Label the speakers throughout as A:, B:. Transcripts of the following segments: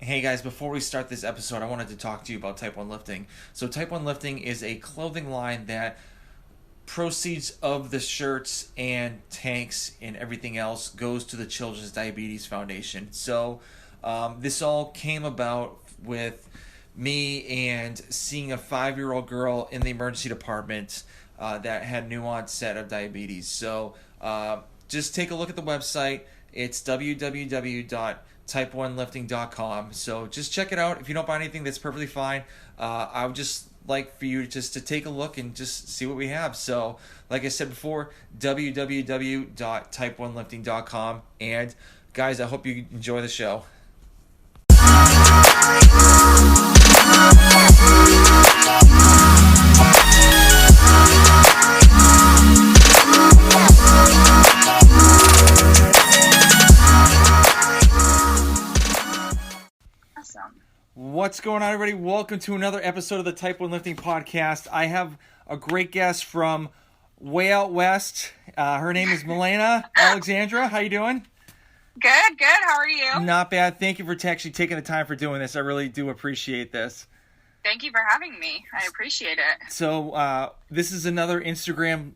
A: Hey guys, before we start this episode, I wanted to talk to you about Type 1 Lifting. So, Type 1 Lifting is a clothing line that proceeds of the shirts and tanks and everything else goes to the Children's Diabetes Foundation. So, this all came about with me and seeing a 5-year-old girl in the emergency department that had new onset of diabetes. So, just take a look at the website. It's www.type1lifting.com. So just check it out. If you don't buy anything, that's perfectly fine. I would just like for you just to take a look and just see what we have. So, like I said before, www.type1lifting.com. And guys, I hope you enjoy the show. What's going on, everybody? Welcome to another episode of the Type 1 Lifting Podcast. I have a great guest from way out west. Her name is Malena Alexandra. How you doing?
B: Good. How are you?
A: Not bad. Thank you for actually taking the time for doing this. I really do appreciate this.
B: Thank you for having me. I appreciate it.
A: So this is another Instagram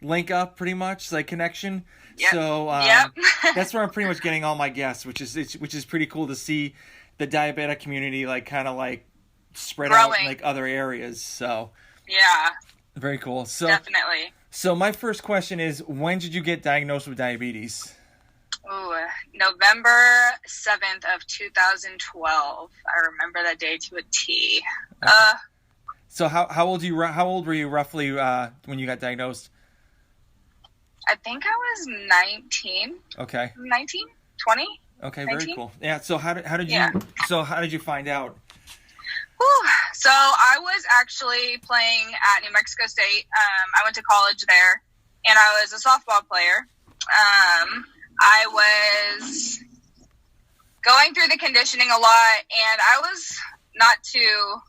A: link up, pretty much, like connection.
B: Yep.
A: So
B: Yep.
A: That's where I'm pretty much getting all my guests, which is pretty cool to see the diabetic community kind of spread
B: growing
A: out in other areas. So
B: yeah,
A: very cool. So
B: definitely.
A: So my first question is, when did you get diagnosed with diabetes?
B: Ooh, November 7th of 2012. I remember that day to a T.
A: Okay. So how old were you roughly when you got diagnosed?
B: I think I was 19.
A: Okay.
B: 19? 20?
A: Okay,
B: 19?
A: very cool. Yeah. So how did you?
B: Yeah.
A: So how did you find out?
B: Whew. So I was actually playing at New Mexico State. I went to college there, and I was a softball player. I was going through the conditioning a lot, and I was not too.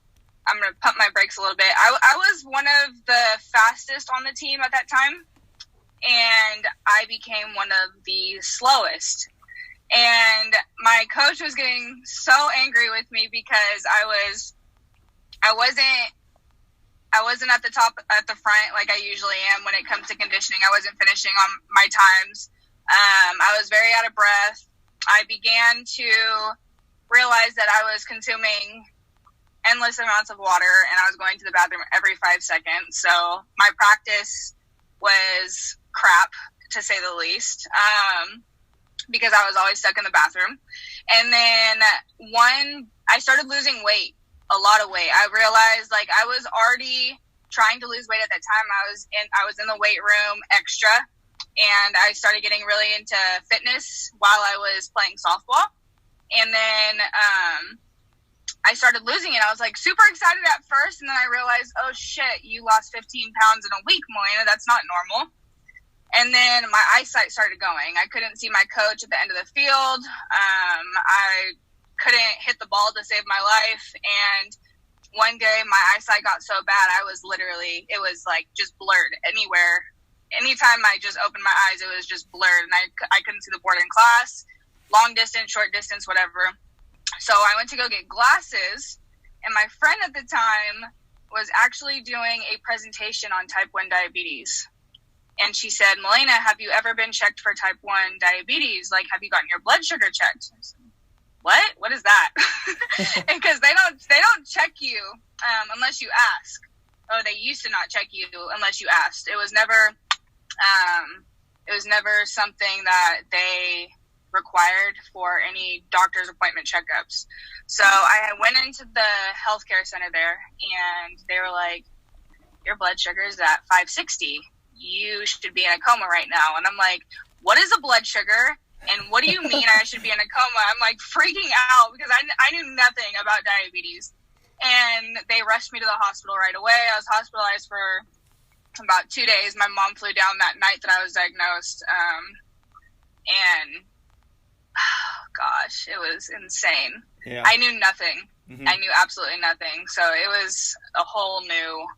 B: I'm going to pump my brakes a little bit. I was one of the fastest on the team at that time, and I became one of the slowest. And my coach was getting so angry with me because I wasn't at the top, at the front like I usually am when it comes to conditioning. I wasn't finishing on my times. I was very out of breath. I began to realize that I was consuming endless amounts of water, and I was going to the bathroom every 5 seconds. So my practice was crap, to say the least. Because I was always stuck in the bathroom. And then I started losing weight, a lot of weight. I realized I was already trying to lose weight at that time. I was in the weight room extra, and I started getting really into fitness while I was playing softball. And then I started losing it. I was super excited at first, and then I realized, oh shit, you lost 15 pounds in a week, Malena. That's not normal. And then my eyesight started going. I couldn't see my coach at the end of the field. I couldn't hit the ball to save my life. And one day my eyesight got so bad, it was just blurred anywhere. Anytime I just opened my eyes, it was just blurred. And I couldn't see the board in class, long distance, short distance, whatever. So I went to go get glasses. And my friend at the time was actually doing a presentation on type 1 diabetes. And she said, Malena, have you ever been checked for type 1 diabetes? Have you gotten your blood sugar checked? I said, what? What is that? Because they don't check you unless you ask. Or they used to not check you unless you asked. It was never something that they required for any doctor's appointment checkups. So I went into the healthcare center there, and they were like, your blood sugar is at 560. You should be in a coma right now. And I'm like, what is a blood sugar? And what do you mean I should be in a coma? I'm freaking out because I knew nothing about diabetes. And they rushed me to the hospital right away. I was hospitalized for about 2 days. My mom flew down that night that I was diagnosed. And oh gosh, it was insane. Yeah. I knew nothing. Mm-hmm. I knew absolutely nothing. So it was a whole new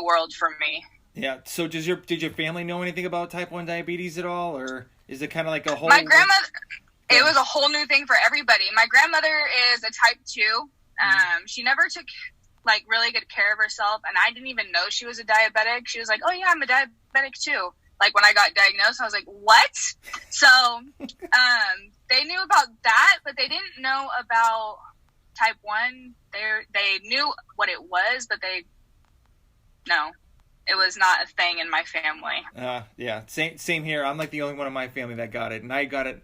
B: world for me.
A: Yeah. So did your family know anything about type 1 diabetes at all, or is it kind of like a whole?
B: My grandmother. It was a whole new thing for everybody. My grandmother is a type 2. She never took like really good care of herself, and I didn't even know she was a diabetic. She was like, "Oh yeah, I'm a diabetic too." Like when I got diagnosed, I was like, "What?" So they knew about that, but they didn't know about type 1. They knew what it was, but it was not a thing in my family.
A: Yeah, same here. I'm like the only one in my family that got it, and I got it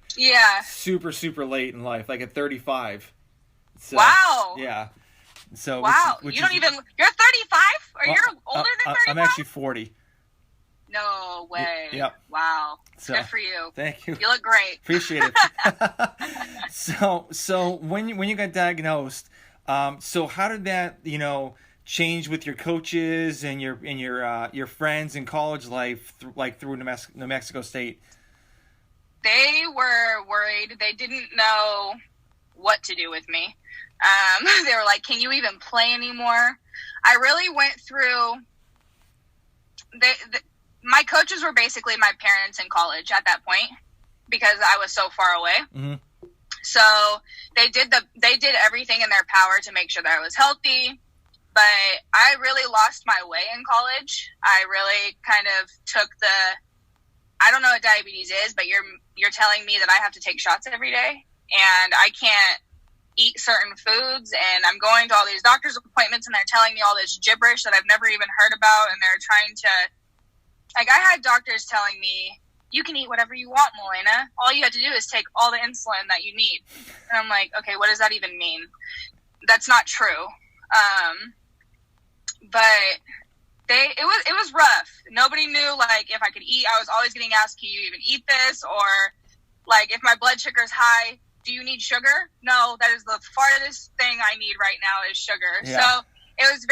A: super, super late in life, like at 35. So,
B: wow.
A: Yeah. So
B: wow. You're 35? Or you're older than 35?
A: I'm actually 40.
B: No way.
A: Yep.
B: Wow. Good for you.
A: Thank you.
B: You look great.
A: Appreciate it. So when you got diagnosed, so how did that, change with your coaches and your friends in college life, through New Mexico State?
B: They were worried. They didn't know what to do with me. They were like, "Can you even play anymore?" I really went through. My coaches were basically my parents in college at that point because I was so far away.
A: Mm-hmm.
B: So they did everything in their power to make sure that I was healthy. But I really lost my way in college. I really kind of took I don't know what diabetes is, but you're telling me that I have to take shots every day and I can't eat certain foods, and I'm going to all these doctor's appointments and they're telling me all this gibberish that I've never even heard about, and they're trying to, like, I had doctors telling me, "You can eat whatever you want, Malena. All you have to do is take all the insulin that you need." And I'm like, okay, what does that even mean? That's not true. But it was rough. Nobody knew, like, if I could eat. I was always getting asked, "Can you even eat this?" Or, like, if my blood sugar's high, "Do you need sugar?" No, that is the farthest thing I need right now is sugar. Yeah. So it was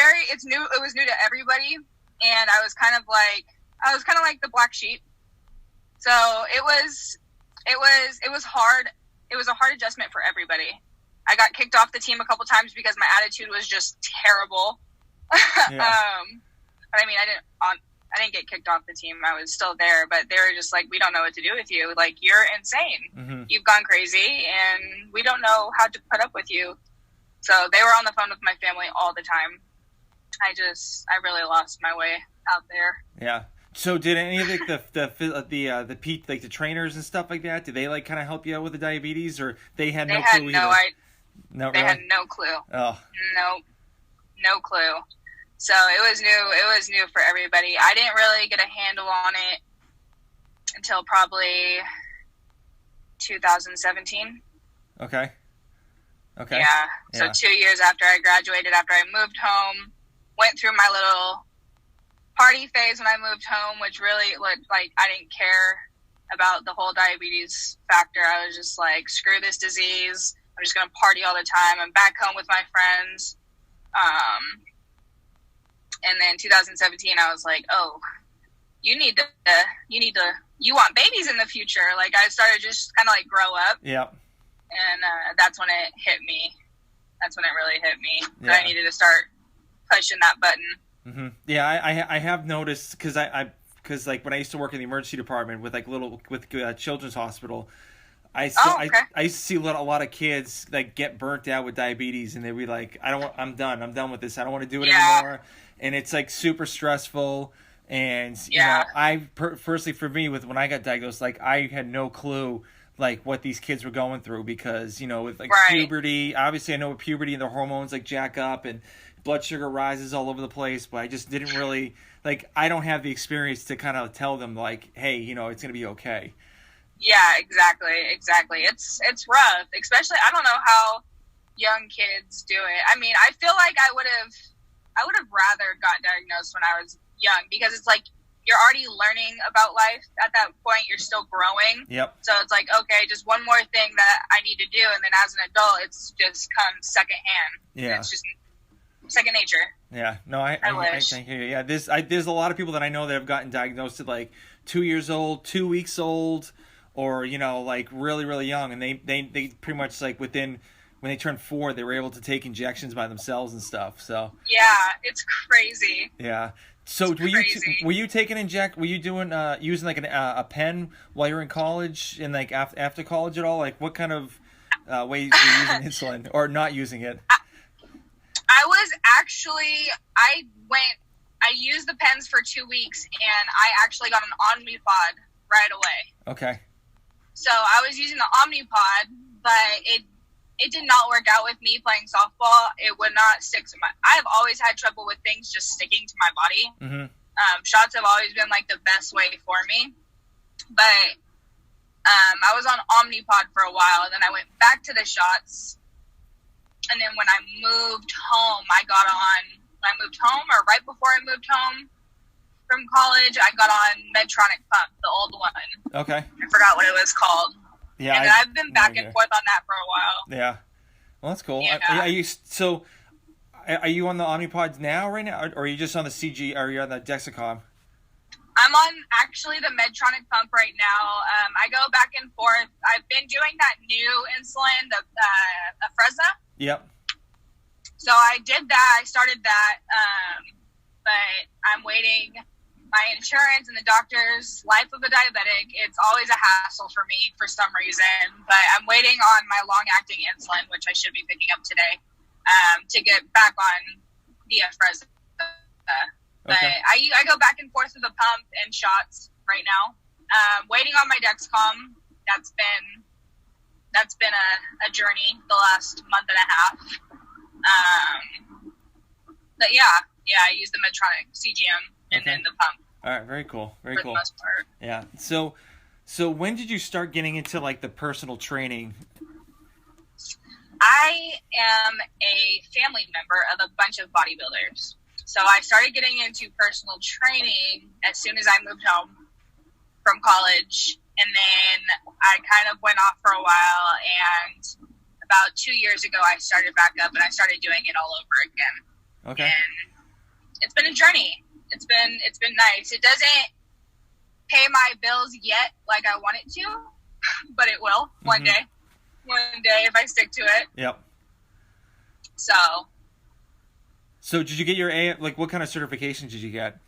B: new. It was new to everybody. And I was kind of like the black sheep. So it was hard. It was a hard adjustment for everybody. I got kicked off the team a couple times because my attitude was just terrible. Yeah. But I mean, I didn't get kicked off the team. I was still there, but they were just like, "We don't know what to do with you. Like, you're insane. Mm-hmm. You've gone crazy, and we don't know how to put up with you." So they were on the phone with my family all the time. I really lost my way out there.
A: Yeah. So did any of the trainers and stuff like that? Did they like kind of help you out with the diabetes, or they had no clue either?
B: They had no clue. Oh. No clue. So it was new. It was new for everybody. I didn't really get a handle on it until probably 2017.
A: Okay.
B: Yeah. So 2 years after I graduated, after I moved home, went through my little party phase when I moved home, which really, like, I didn't care about the whole diabetes factor. I was just like, screw this disease. I'm just going to party all the time. I'm back home with my friends. And then 2017, I was like, "Oh, you want babies in the future." Like, I started just kind of like grow up.
A: Yeah.
B: And that's when it hit me. That's when it really hit me. Yeah. That I needed to start pushing that button.
A: Mm-hmm. Yeah, I have noticed because like when I used to work in the emergency department with Children's Hospital, I used to see a lot of kids like get burnt out with diabetes, and they'd be like, "I'm done with this. I don't want to do it anymore." And it's like super stressful. And personally, for me, when I got diagnosed, like, I had no clue like what these kids were going through, because with like puberty, obviously I know with puberty and the hormones like jack up and blood sugar rises all over the place, but I just didn't really I don't have the experience to kind of tell them like, "Hey, it's gonna be okay."
B: Yeah, exactly. It's rough, especially, I don't know how young kids do it. I mean, I feel like I would have rather got diagnosed when I was young, because it's like you're already learning about life at that point. You're still growing.
A: Yep.
B: So it's like, okay, just one more thing that I need to do, and then as an adult, it's just comes secondhand.
A: Yeah.
B: It's just second nature.
A: Yeah. No, I thank you. Yeah. There's a lot of people that I know that have gotten diagnosed at like 2 years old, 2 weeks old, or like really, really young, and they pretty much like within when they turned 4, they were able to take injections by themselves and stuff. So
B: Yeah, it's crazy.
A: yeah. So
B: It's
A: were
B: crazy.
A: were you taking were you doing using like a pen while you were in college and like after college at all? Like what kind of ways were you using insulin or not using it?
B: I was actually, I used the pens for 2 weeks, and I actually got an Omnipod right away.
A: Okay.
B: So I was using the Omnipod, but it did not work out with me playing softball. It would not stick to I have always had trouble with things just sticking to my body.
A: Mm-hmm.
B: Shots have always been like the best way for me. But I was on Omnipod for a while, and then I went back to the shots. And then when I moved home, when I moved home, or right before I moved home from college, I got on Medtronic pump, the old one.
A: Okay.
B: I forgot what it was called.
A: Yeah.
B: And I've been back and forth on that for a while.
A: Yeah. Well, that's cool.
B: Yeah.
A: Are you on the Omnipods now, right now, or are you just on the CG? Or are you on the Dexcom?
B: I'm on actually the Medtronic pump right now. I go back and forth. I've been doing that new insulin, the Afrezza.
A: Yep.
B: So I did that. I started that, but I'm waiting. My insurance and the doctor's life of a diabetic, it's always a hassle for me for some reason. But I'm waiting on my long-acting insulin, which I should be picking up today, to get back on the Afrezza. But
A: Okay.
B: I go back and forth with the pump and shots right now. Waiting on my Dexcom. That's been a journey the last month and a half. But yeah, I use the Medtronic CGM and then the pump.
A: All right, very cool. Very cool.
B: For the most part.
A: Yeah. So when did you start getting into like the personal training?
B: I am a family member of a bunch of bodybuilders. So I started getting into personal training as soon as I moved home from college. And then I kind of went off for a while. And about 2 years ago, I started back up and I started doing it all over again.
A: Okay.
B: And it's been a journey. It's been nice. It doesn't pay my bills yet like I want it to, but it will one day. One day if I stick to it.
A: Yep.
B: So
A: did you get your like what kind of certifications did you get?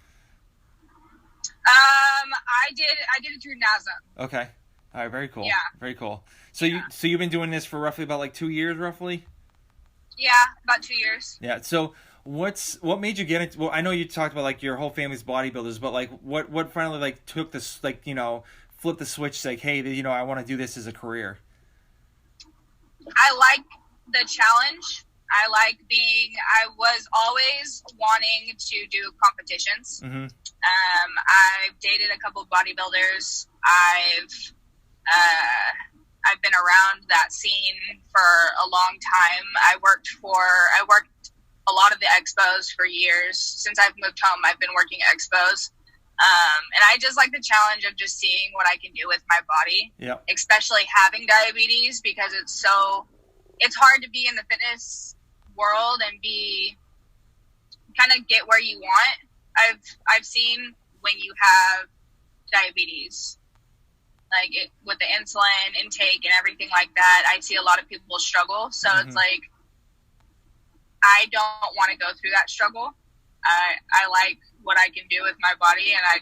B: I did it through NASA.
A: Okay. All right, very cool.
B: Yeah.
A: Very cool. So you've been doing this for roughly about like 2 years roughly?
B: Yeah, about 2 years.
A: Yeah. So what made you get into, well, I know you talked about like your whole family's bodybuilders, but like what finally like took this, like, flip the switch, like, hey, I want to do this as a career?
B: I like the challenge. I was always wanting to do competitions.
A: Mm-hmm.
B: I've dated a couple of bodybuilders. I've been around that scene for a long time. I worked a lot of the expos for years. Since I've moved home, I've been working at expos. And I just like the challenge of just seeing what I can do with my body.
A: Yep. Especially
B: having diabetes, because it's hard to be in the fitness world and kind of get where you want. I've seen when you have diabetes, like with the insulin intake and everything like that, I see a lot of people struggle. So It's like, I don't want to go through that struggle. I like what I can do with my body, and I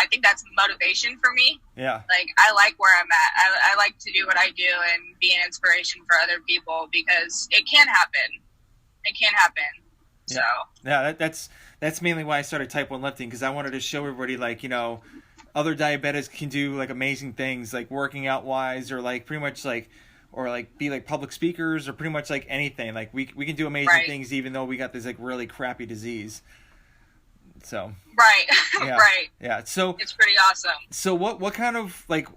B: think that's motivation for me.
A: Yeah. Like,
B: I like where I'm at. I like to do what I do and be an inspiration for other people, because it can happen. It can happen.
A: Yeah.
B: So.
A: Yeah, that's mainly why I started Type 1 lifting, because I wanted to show everybody, like, other diabetics can do, like, amazing things, like, working out wise, or, like, pretty much, like, or, like, be, like, public speakers, or pretty much, like, anything. Like, we can do amazing things even though we got this, like, really crappy disease. So.
B: Right.
A: Yeah.
B: Right.
A: Yeah. So.
B: It's pretty awesome.
A: So what kind of, like,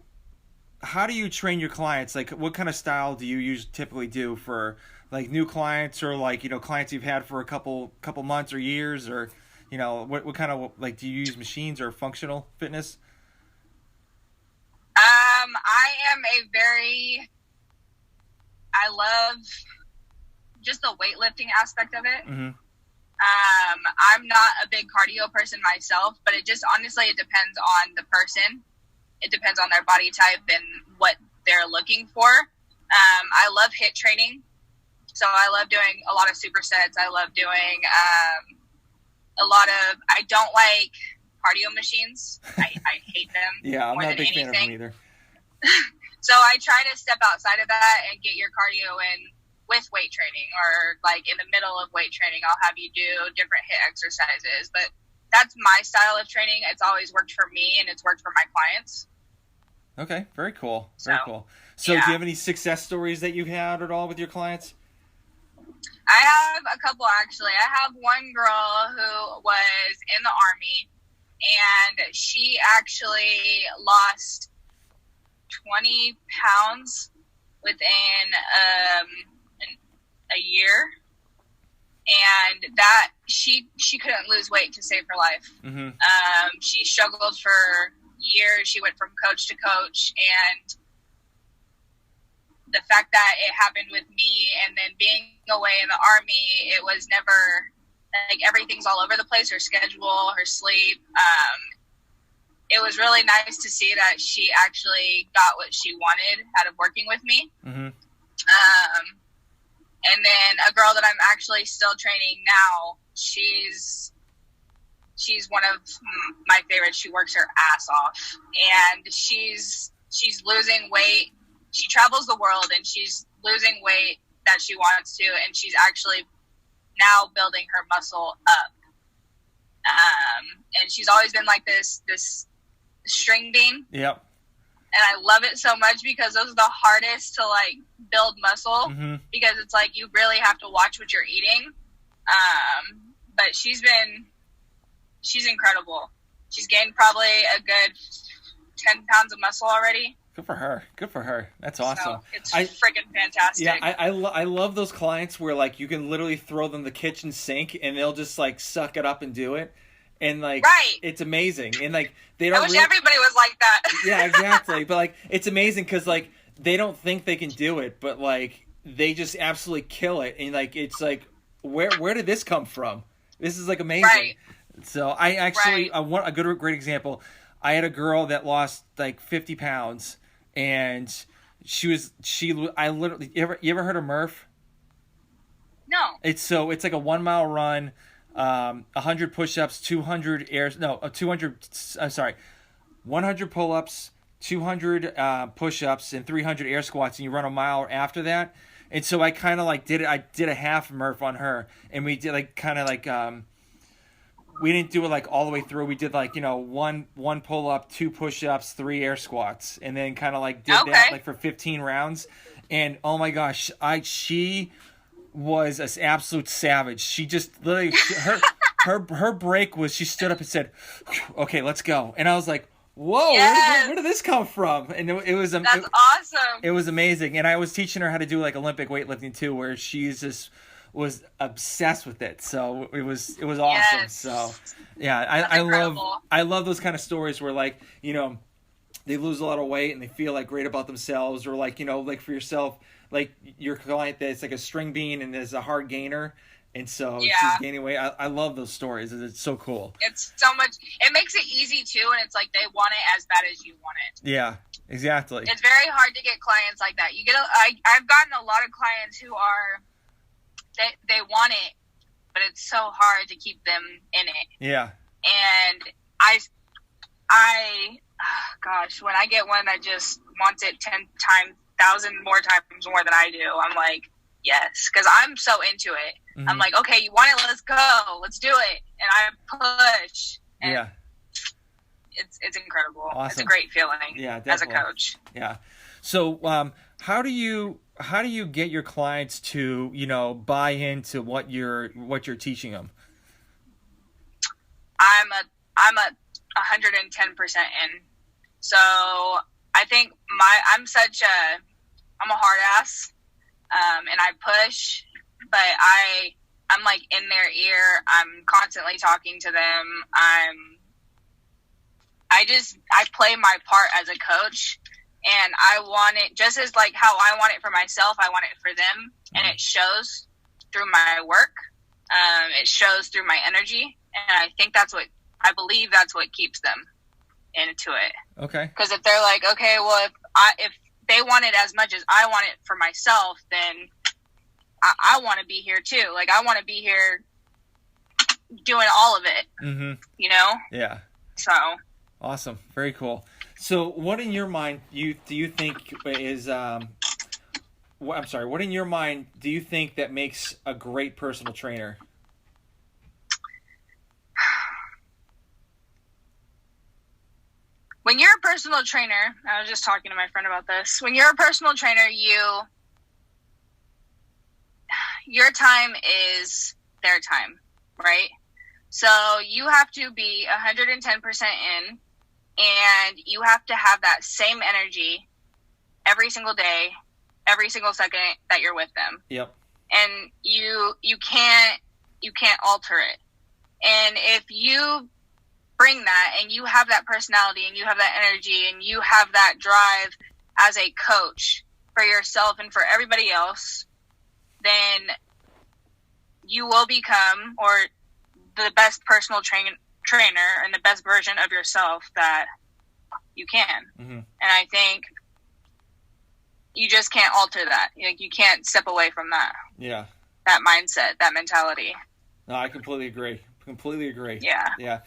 A: how do you train your clients? Like, what kind of style do you typically do for, like, new clients, or, like, clients you've had for a couple months or years, or, what kind of, like, do you use machines or functional fitness?
B: I love just the weightlifting aspect of it.
A: Mm-hmm.
B: I'm not a big cardio person myself, but it depends on the person. It depends on their body type and what they're looking for. I love HIIT training. So I love doing a lot of supersets. I love doing I don't like cardio machines. I hate them.
A: Yeah, I'm
B: more
A: not a
B: than
A: big fan of them
B: anything.
A: either.
B: So I try to step outside of that and get your cardio in with weight training, or like in the middle of weight training, I'll have you do different HIIT exercises. But that's my style of training. It's always worked for me, and it's worked for my clients.
A: Okay, very cool. Very cool. So
B: yeah.
A: Do you have any success stories that you've had at all with your clients?
B: I have a couple, actually. I have one girl who was in the Army, and she actually lost 20 pounds within a year, and that she couldn't lose weight to save her life.
A: Mm-hmm.
B: She struggled for years. She went from coach to coach, and the fact that it happened with me, and then being away in the Army, it was never like everything's all over the place, her schedule, her sleep. It was really nice to see that she actually got what she wanted out of working with me.
A: Mm-hmm.
B: And then a girl that I'm actually still training now, she's one of my favorites. She works her ass off, and she's losing weight. She travels the world, and she's losing weight that she wants to, and she's actually now building her muscle up. And she's always been like this string bean.
A: Yep.
B: And I love it so much because those are the hardest to like build muscle,
A: mm-hmm.
B: because it's like you really have to watch what you're eating. But she's incredible. She's gained probably a good 10 pounds of muscle already.
A: Good for her. Good for her. That's awesome.
B: So it's freaking fantastic.
A: Yeah, I love those clients where like you can literally throw them the kitchen sink and they'll just like suck it up and do it. And like,
B: right.
A: It's amazing. And like, they don't.
B: I wish everybody was like that.
A: Yeah, exactly. But like, it's amazing because like they don't think they can do it, but like they just absolutely kill it. And like, it's like, where did this come from? This is like amazing.
B: Right.
A: So I actually,
B: right.
A: I want a great example. I had a girl that lost like 50 pounds, and I literally, you ever heard of Murph?
B: No.
A: It's like a 1 mile run, 100 push-ups, 100 pull-ups, 200 push-ups, and 300 air squats, and you run a mile after that. And so I kind of like did a half Murph on her, and we did like kind of like, we didn't do it like all the way through. We did like, one pull-up, 2 push-ups, 3 air squats, and then kind of like did that like for 15 rounds. And oh my gosh, she was an absolute savage. She just literally, her break was, she stood up and said, "Okay, let's go." And I was like, whoa,
B: yes.
A: where did this come from? And it was
B: that's awesome.
A: It was amazing. And I was teaching her how to do like Olympic weightlifting too, where she's just was obsessed with it. So it was awesome.
B: Yes.
A: So yeah, I love those kind of stories where like, they lose a lot of weight and they feel like great about themselves, or like, like for yourself, like your client that's like a string bean and is a hard gainer, and so she's gaining weight. I love those stories. It's so cool.
B: It's so much. It makes it easy too, and it's like they want it as bad as you want it.
A: Yeah, exactly.
B: It's very hard to get clients like that. I've gotten a lot of clients who are they want it, but it's so hard to keep them in it. Yeah. And gosh, when I get one that just wants it 1,000 more times more than I do, I'm like, yes, because I'm so into it. Mm-hmm. I'm like, okay, you want it? Let's go. Let's do it. And I push. And it's incredible. Awesome. It's a great feeling. Yeah, definitely. As a coach.
A: Yeah. So, how do you get your clients to buy into what you're teaching them?
B: I'm a 110% in. So I think I'm a hard ass, and I push, but I'm like in their ear. I'm constantly talking to them. I play my part as a coach, and I want it just as like how I want it for myself. I want it for them, and it shows through my work. It shows through my energy, and I believe that's what keeps them into it.
A: Okay.
B: Because if they're like, okay, well, if they want it as much as I want it for myself, then I want to be here too. Like, I want to be here doing all of it, you know?
A: Yeah.
B: So.
A: Awesome. Very cool. So what in your mind do you think is, what in your mind do you think that makes a great personal trainer?
B: When you're a personal trainer, I was just talking to my friend about this. When you're a personal trainer, your time is their time, right? So you have to be 110% in, and you have to have that same energy every single day, every single second that you're with them.
A: Yep.
B: And you can't alter it. And if you bring that and you have that personality and you have that energy and you have that drive as a coach for yourself and for everybody else, then you will become the best personal trainer and the best version of yourself that you can. And I think you just can't alter that. Like, you can't step away from that.
A: Yeah.
B: That mindset, that mentality.
A: No, I completely agree.
B: Yeah.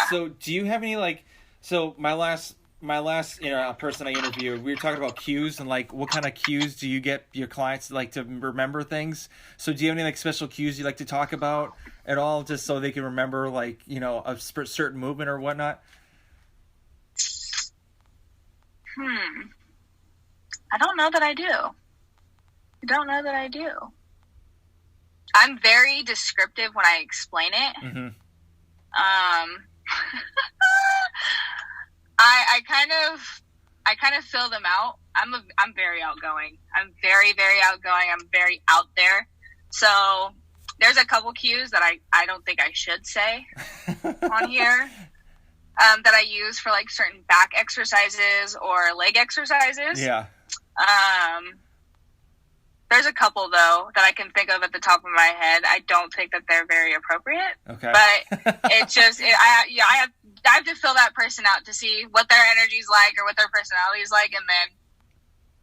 A: So do you have any, like, so my last person I interviewed, we were talking about cues and like what kind of cues do you get your clients like to remember things? So do you have any like special cues you like to talk about at all, just so they can remember, like, you know, a certain movement or whatnot?
B: I don't know that I do. I'm very descriptive when I explain it. I kind of fill them out. I'm very outgoing. I'm very, very outgoing. I'm very out there. So there's a couple cues that I don't think I should say on here, that I use for like certain back exercises or leg exercises.
A: Yeah.
B: There's a couple though that I can think of at the top of my head. I don't think that they're very appropriate.
A: Okay.
B: But it's just, I have to fill that person out to see what their energy's like or what their personality is like, and then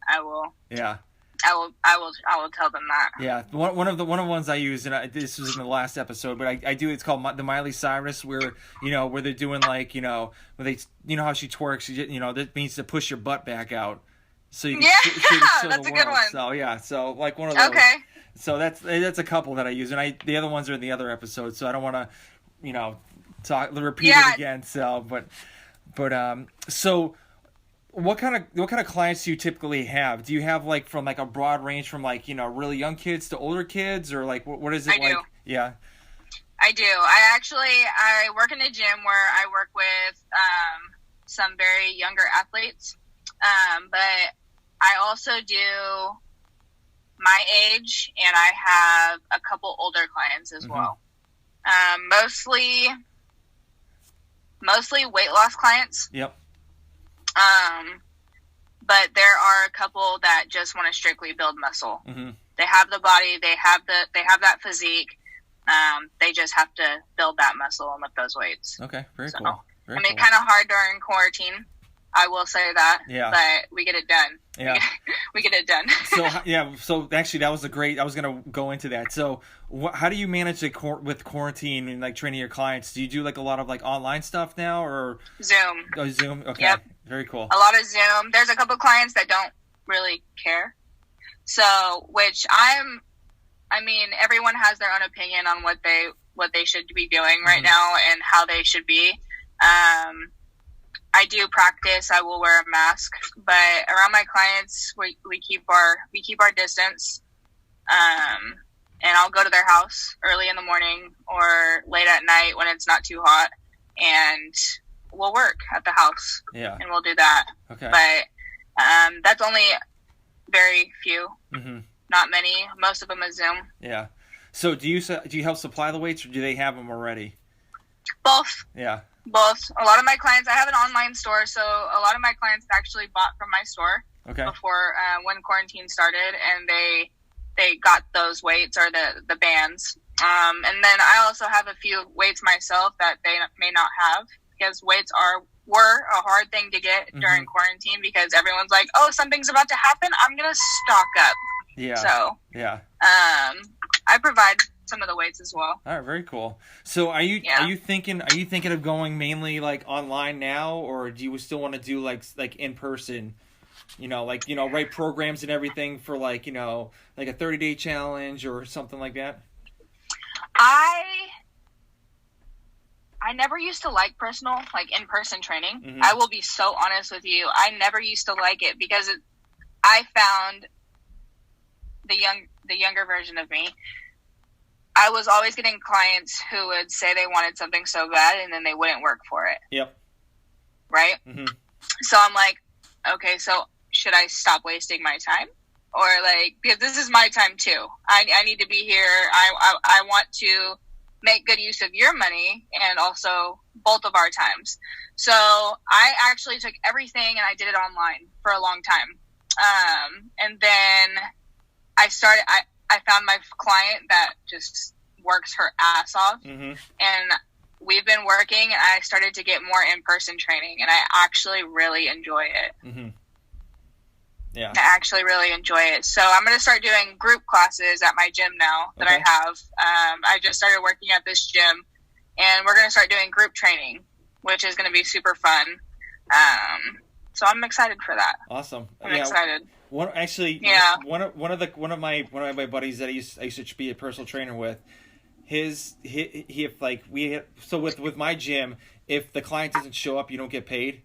B: I will.
A: Yeah.
B: I will tell them that.
A: Yeah, one of the ones I use, and this was in the last episode, but I do. It's called the Miley Cyrus, where they're doing like, where they, how she twerks. That means to push your butt back out, so you can show
B: that's
A: the
B: a
A: world.
B: good one.
A: So yeah, so like one of those.
B: Okay.
A: So that's a couple that I use, and the other ones are in the other episode, so I don't want to repeat it again. So so. What kind of clients do you typically have? Do you have like from like a broad range from like, really young kids to older kids, or like what is it? I do. Yeah.
B: I do. I work in a gym where I work with some very younger athletes. But I also do my age, and I have a couple older clients as well. Mostly weight loss clients.
A: Yep.
B: But there are a couple that just want to strictly build muscle. They have the body, they have that physique. They just have to build that muscle and lift those weights.
A: Okay, very cool.
B: Kind of hard during quarantine, I will say that.
A: Yeah.
B: But we get it done.
A: Yeah.
B: We get it done.
A: So actually that was I was going to go into that. So how do you manage with quarantine and like training your clients? Do you do like a lot of like online stuff now, or
B: Zoom?
A: Oh, Zoom. Okay.
B: Yep.
A: Very cool.
B: A lot of Zoom. There's a couple clients that don't really care. So, everyone has their own opinion on what they should be doing right now and how they should be. I do practice. I will wear a mask, but around my clients, we keep our distance. And I'll go to their house early in the morning or late at night when it's not too hot, and we'll work at the house.
A: Yeah.
B: And we'll do that.
A: Okay.
B: But that's only very few. Not many. Most of them is Zoom.
A: Yeah. So do you help supply the weights, or do they have them already?
B: Both.
A: Yeah.
B: Both. A lot of my clients, I have an online store, so a lot of my clients actually bought from my store before when quarantine started, and they got those weights or the bands. And then I also have a few weights myself that they may not have, because weights were a hard thing to get during quarantine, because everyone's like, oh, something's about to happen, I'm going to stock up.
A: Yeah.
B: So,
A: Yeah.
B: I provide some of the weights as well.
A: All right, very cool. So are you thinking of going mainly like online now, or do you still want to do like in person? Write programs and everything for like like a 30-day challenge or something like that.
B: I never used to like in-person training.
A: Mm-hmm.
B: I will be so honest with you. I never used to like it because I found the younger version of me. I was always getting clients who would say they wanted something so bad and then they wouldn't work for it.
A: Yep.
B: Right?
A: Mm-hmm.
B: So I'm like, okay, so should I stop wasting my time? Or like, because this is my time too. I need to be here. I want to make good use of your money and also both of our times. So I actually took everything and I did it online for a long time. And then I found my client that just works her ass off.
A: Mm-hmm.
B: And we've been working and I started to get more in-person training and I actually really enjoy it.
A: Mm-hmm. Yeah.
B: I actually really enjoy it. So I'm going to start doing group classes at my gym now that I have. I just started working at this gym and we're going to start doing group training, which is going to be super fun. So I'm excited for that.
A: Awesome.
B: I'm excited.
A: One of my buddies that I used to be a personal trainer with, with my gym, if the client doesn't show up, you don't get paid.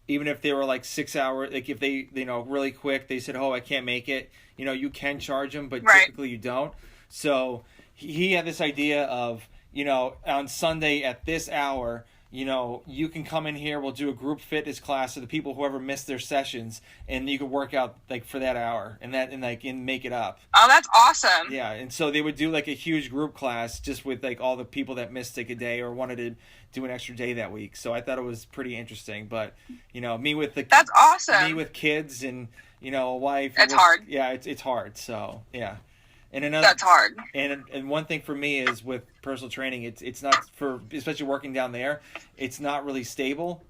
A: Even if they were like 6 hours, like if they really quick, they said, "Oh, I can't make it." You can charge them, but typically you don't. So he had this idea of, on Sunday at this hour, you can come in here. We'll do a group fitness class for the people whoever missed their sessions, and you could work out like for that hour and make it up.
B: Oh, that's awesome.
A: Yeah, and so they would do like a huge group class just with like all the people that missed like a day or wanted to do an extra day that week. So I thought it was pretty interesting. But
B: that's awesome.
A: Me with kids and a wife.
B: It's hard.
A: Yeah, it's hard. So yeah. And
B: that's hard.
A: And one thing for me is with personal training, it's not for, especially working down there, it's not really stable.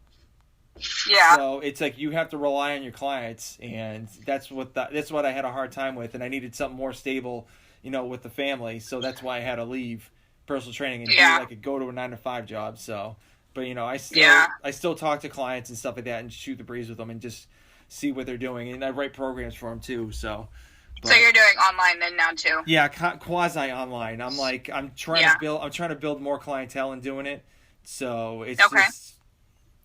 B: Yeah.
A: So it's like you have to rely on your clients, and that's what I had a hard time with, and I needed something more stable, with the family. So that's why I had to leave personal training and go to a 9-to-5 job. So, but I still talk to clients and stuff like that and shoot the breeze with them and just see what they're doing, and I write programs for them too. So
B: you're doing online then now too?
A: Yeah, quasi online. I'm trying to build more clientele in doing it. So it's just,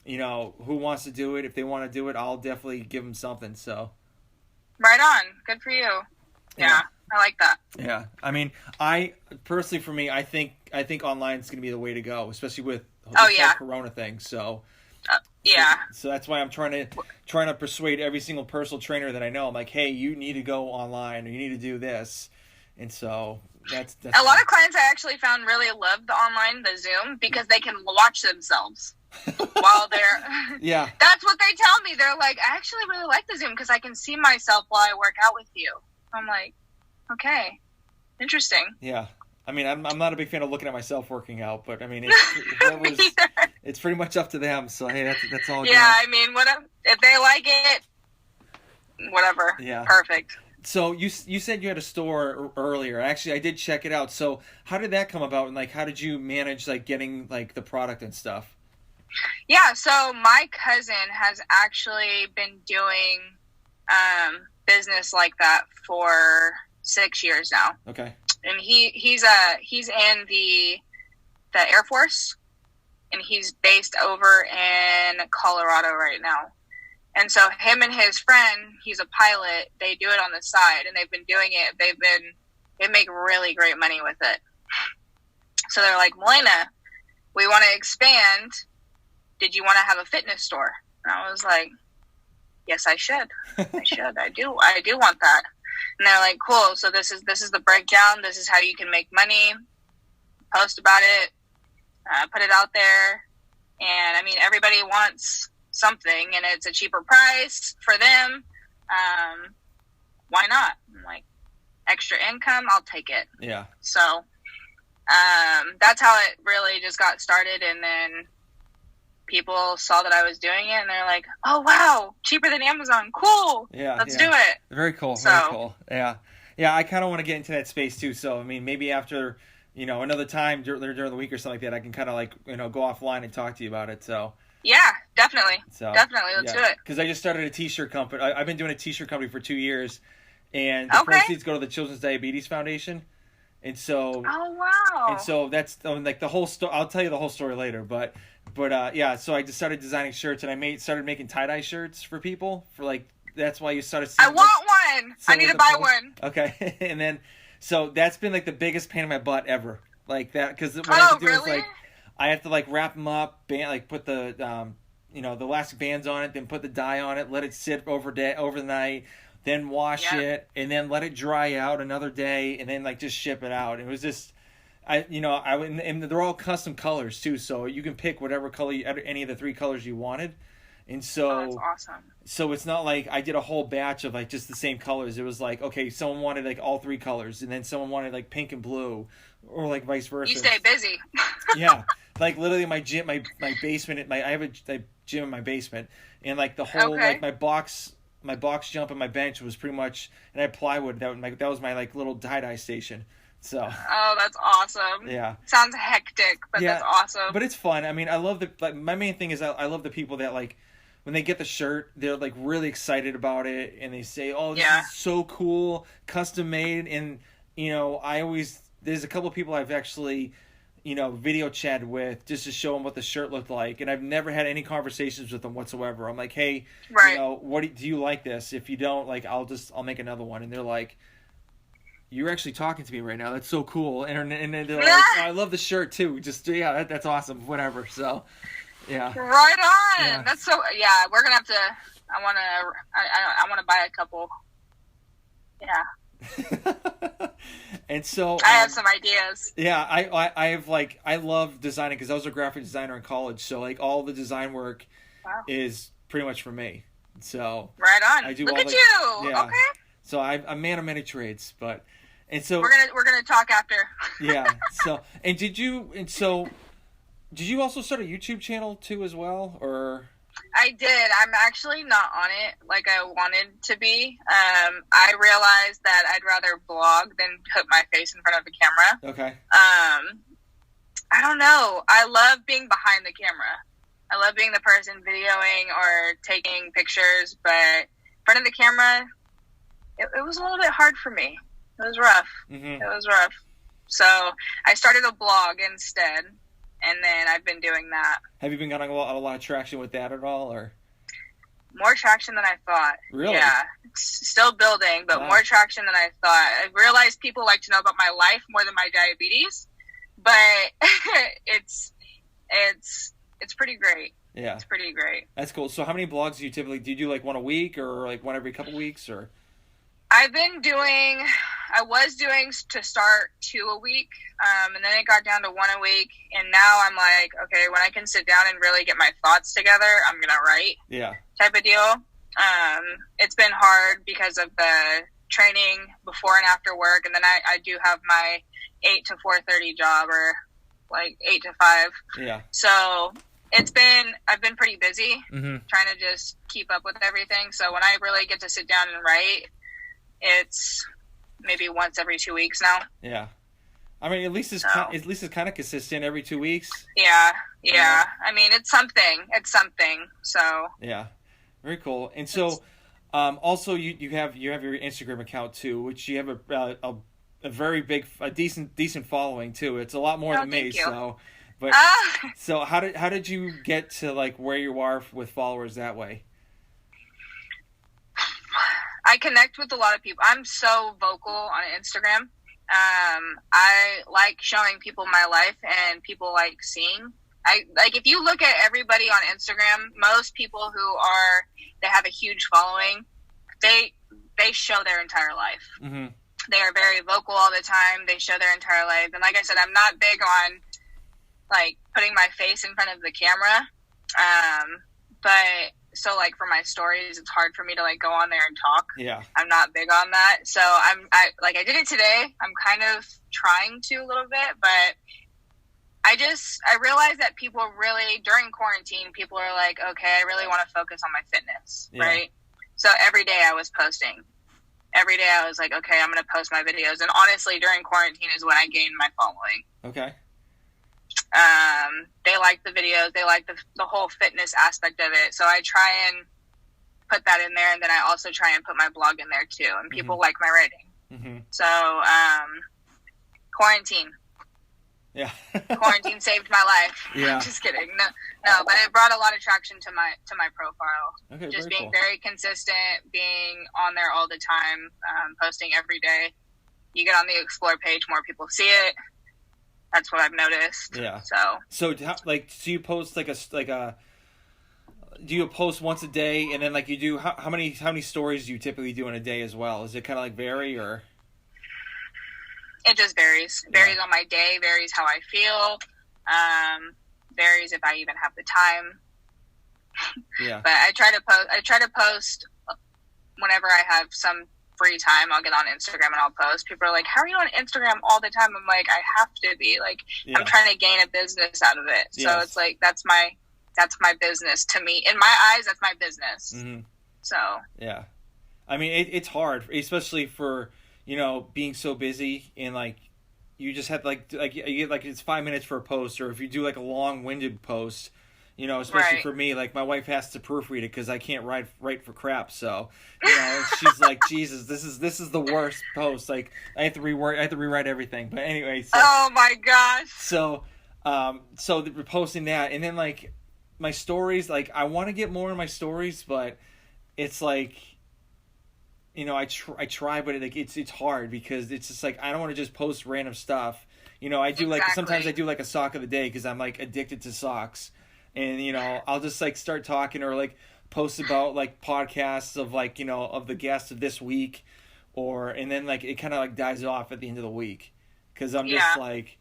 A: who wants to do it? If they want to do it, I'll definitely give them something. So
B: right on, good for you. Yeah. I like that.
A: Yeah, I mean, I personally, for me, I think online is going to be the way to go, especially with the whole Corona thing. So.
B: Yeah.
A: So that's why I'm trying to persuade every single personal trainer that I know. I'm like, hey, you need to go online, or you need to do this, and so that's
B: a lot of clients I actually found really love the Zoom, because they can watch themselves while they're.
A: Yeah.
B: That's what they tell me. They're like, I actually really like the Zoom because I can see myself while I work out with you. I'm like, okay, interesting.
A: Yeah. I mean, I'm not a big fan of looking at myself working out, but I mean, it's pretty much up to them. So hey, that's all.
B: Yeah, good. I mean, if they like it, whatever.
A: Yeah,
B: perfect.
A: So you said you had a store earlier. Actually, I did check it out. So how did that come about, and like how did you manage like getting like the product and stuff?
B: Yeah, so my cousin has actually been doing business like that for 6 years now.
A: Okay.
B: And he's in the Air Force, and he's based over in Colorado right now. And so him and his friend, he's a pilot, they do it on the side, and they've been doing it. They make really great money with it. So they're like, Malena, we want to expand. Did you want to have a fitness store? And I was like, yes, I should. I do want that. And they're like, cool. So this is the breakdown. This is how you can make money. Post about it. Put it out there. And I mean, everybody wants something, and it's a cheaper price for them. Why not? I'm like, extra income, I'll take it.
A: Yeah.
B: So that's how it really just got started. And then people saw that I was doing it, and they're like, oh, wow, cheaper than Amazon. Cool.
A: Yeah.
B: Let's do it.
A: Very cool.
B: So,
A: very cool. Yeah. Yeah, I kind of want to get into that space too. So, I mean, maybe after, another time during the week or something like that, I can kind of like, go offline and talk to you about it. So,
B: Yeah, definitely.
A: so
B: Definitely. Let's do it.
A: Because I just started a t-shirt company. I've been doing a t-shirt company for 2 years, and the
B: Okay.
A: proceeds go to the Children's Diabetes Foundation. And so,
B: Oh, wow.
A: and so that's like the whole story. I'll tell you the whole story later, but yeah. So I just started designing shirts, and started making tie-dye shirts for people. For like, that's why you started seeing.
B: I want one. I need to buy one.
A: Okay, and then so that's been like the biggest pain in my butt ever. Like that, because what I
B: Oh,
A: have to do is
B: really?
A: like I have to like wrap them up, put the the elastic bands on it, then put the dye on it, let it sit overnight, then wash it, and then let it dry out another day, and then like just ship it out. It was just, and they're all custom colors too, so you can pick whatever color, any of the 3 colors you wanted, and so
B: that's awesome.
A: So it's not like I did a whole batch of like just the same colors. It was like, okay, someone wanted like all 3 colors, and then someone wanted like pink and blue, or like vice versa.
B: You stay busy.
A: Yeah, like literally my gym, my basement, I have a gym in my basement, and like the whole like my box jump and my bench was pretty much, and I had plywood. That was my like little dye station. So.
B: Oh, that's awesome.
A: Yeah.
B: Sounds hectic, but that's awesome.
A: But it's fun. I mean, I love my main thing is I love the people that like, when they get the shirt, they're like really excited about it, and they say, "Oh, this is so cool, custom made." And there's a couple of people I've actually, video chatted with just to show them what the shirt looked like, and I've never had any conversations with them whatsoever. I'm like, "Hey, what do you like this? If you don't, like, I'll make another one." And they're like, "You're actually talking to me right now. That's so cool." And they're like, "Oh, I love the shirt too. Just that's awesome. Whatever." So. Yeah.
B: Right on.
A: Yeah.
B: That's so. Yeah, we're gonna have to. I wanna buy a couple. Yeah.
A: And so
B: I have some ideas.
A: Yeah, I have like, I love designing because I was a graphic designer in college. So like all the design work is pretty much for me. So
B: right on.
A: I do.
B: Look
A: all
B: at you.
A: Yeah.
B: Okay.
A: So I'm a man of many trades, and so
B: we're gonna talk after.
A: Yeah. So did you also start a YouTube channel too as well, or?
B: I did. I'm actually not on it like I wanted to be. I realized that I'd rather blog than put my face in front of a camera.
A: Okay.
B: I don't know. I love being behind the camera. I love being the person videoing or taking pictures, but in front of the camera, it was a little bit hard for me. It was rough.
A: Mm-hmm.
B: It was rough. So I started a blog instead. And then I've been doing that.
A: Have you been getting a lot of traction with that at all, or?
B: More traction than I thought.
A: Really?
B: Yeah. It's still building, but more traction than I thought. I realized people like to know about my life more than my diabetes, but it's pretty great.
A: Yeah.
B: It's pretty great.
A: That's cool. So how many blogs do you do like one a week, or like one every couple weeks, or?
B: I was doing to start 2 a week, and then it got down to 1 a week, and now I'm like, okay, when I can sit down and really get my thoughts together, I'm gonna write.
A: Yeah.
B: Type of deal. It's been hard because of the training before and after work, and then I do have my 8 to 4:30 job, or like 8 to 5.
A: Yeah.
B: So I've been pretty busy,
A: mm-hmm.
B: trying to just keep up with everything. So when I really get to sit down and write, it's maybe once every 2 weeks now.
A: Yeah. I mean, at least it's kind of consistent every 2 weeks.
B: Yeah. I mean, it's something. So.
A: Yeah. Very cool. And so, also you have your Instagram account too, which you have a very big, decent following too. It's a lot more than me. So, but so how did you get to like where you are with followers that way?
B: I connect with a lot of people. I'm so vocal on Instagram. I like showing people my life, and people like seeing. If you look at everybody on Instagram, most people they have a huge following, they show their entire life.
A: Mm-hmm.
B: They are very vocal all the time. They show their entire life. And like I said, I'm not big on like putting my face in front of the camera. But so like for my stories, it's hard for me to like go on there and talk.
A: Yeah.
B: I'm not big on that. So I did it today. I'm kind of trying to a little bit, but I realized that people really, during quarantine, people are like, okay, I really want to focus on my fitness. Yeah. Right. So every day I was posting, every day I was like, okay, I'm going to post my videos. And honestly, during quarantine is when I gained my following.
A: Okay.
B: They like the videos. They like the whole fitness aspect of it. So I try and put that in there. And then I also try and put my blog in there too. And people like my writing. Mm-hmm. So, quarantine.
A: Yeah.
B: Quarantine saved my life.
A: Yeah.
B: I'm just kidding. No, but it brought a lot of traction to my profile.
A: Okay,
B: just
A: very
B: being
A: cool.
B: very consistent, being on there all the time, posting every day. You get on the explore page, more people see it. That's what I've noticed.
A: Yeah.
B: So
A: do you post do you post once a day, and then like you do how many stories do you typically do in a day as well? Is it kind of like vary, or?
B: It just varies. Varies on my day. Varies how I feel. Varies if I even have the time.
A: Yeah.
B: But I try to post whenever I have some free time. I'll get on Instagram and I'll post. People are like, "How are you on Instagram all the time?" I'm like, I have to be. Like, I'm trying to gain a business out of it. So it's like that's my business to me. In my eyes, that's my business. Mm-hmm. So
A: yeah, I mean it's hard, especially for being so busy, and like you just have like you get like it's 5 minutes for a post, or if you do like a long-winded post, especially for me, like my wife has to proofread it because I can't write for crap. So she's like, Jesus, this is the worst post. Like I have to rewrite everything. But anyway, so,
B: oh my gosh.
A: So we're posting that, and then like my stories, like I want to get more in my stories, but it's like. I try, but it's hard because it's just like I don't want to just post random stuff. I do like sometimes I do like a sock of the day because I'm like addicted to socks, and I'll just like start talking or like post about like podcasts of like of the guests of this week, and then like it kind of like dies off at the end of the week because I'm just like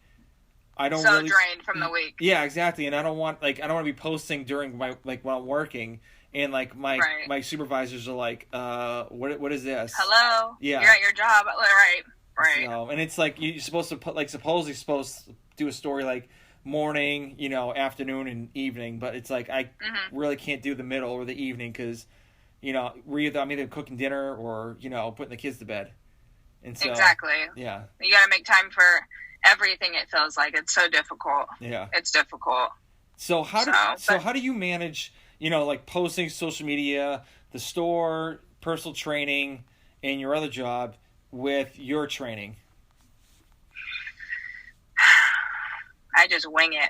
A: I don't really
B: drained from the week.
A: Yeah, exactly, and I don't want to be posting during my like when I'm working. And like my supervisors are like, what is this?
B: Hello.
A: Yeah.
B: You're at your job. Right.
A: So, and it's like you're supposed to put like supposedly supposed to do a story like morning, afternoon and evening, but it's like I really can't do the middle or the evening because, I'm either cooking dinner or putting the kids to bed. And so
B: exactly.
A: Yeah.
B: You got to make time for everything. It feels like it's so difficult.
A: Yeah.
B: It's difficult.
A: So how do you manage? Like posting social media, the store, personal training, and your other job with your training?
B: I just wing it.